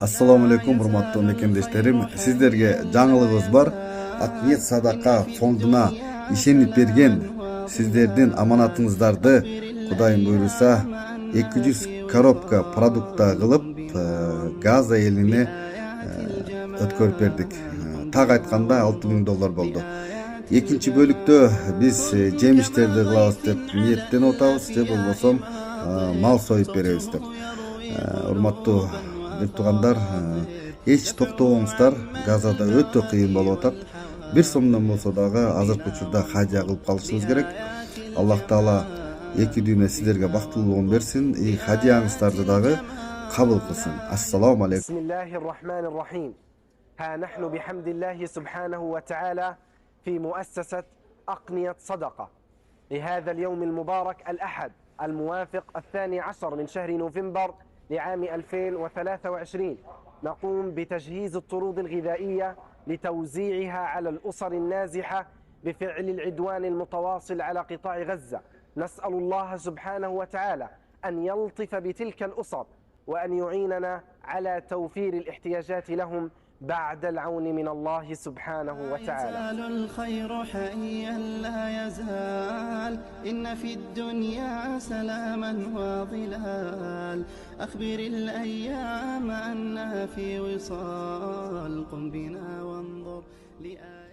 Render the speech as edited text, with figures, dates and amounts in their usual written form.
Assalamu alaikum hurmattуу мекендештерим. Сиздерге жаңылыгыбыз бар. Акниет садака фондуна ишенип берген сиздердин аманатыңыздарды Кудайым буйруса 200 коробка продукта кылып Газа элине өткөрүп бердик. Так айтканда $6000 болду. Экинчи бөлүктө биз жемиштерди кылабыз деп ниеттенип атабыз, же болбосо мал союп беребиз деп. Урматтуу тугандар, эч токтобоңуздар. Газада өтө кыйын болуп атат. Бир сомдон болсо дагы азыркы учурда хажа кылып калышыбыз керек. Аллах Таала эки дүйнө сиздерге бактылуулугун берсин, хадияңыздарды дагы кабыл кылсын. Ассаламу алейкум. Бисмиллахир-рахманир-рахим. ها نحن بحمد الله سبحانه وتعالى في مؤسسة أقنية صدقة لهذا اليوم المبارك الأحد الموافق 12 من شهر نوفمبر لعام 2023. نقوم بتجهيز الطرود الغذائية لتوزيعها على الأسر النازحة بفعل العدوان المتواصل على قطاع غزة. نسأل الله سبحانه وتعالى أن يلطف بتلك الأسر وأن يعيننا على توفير الاحتياجات لهم بعد العون من الله سبحانه وتعالى. يزال الخير حيا لا يزال، إن في الدنيا سلاما وظلال. أخبر الأيام أنها في وصال، قم بنا وانظر لآيات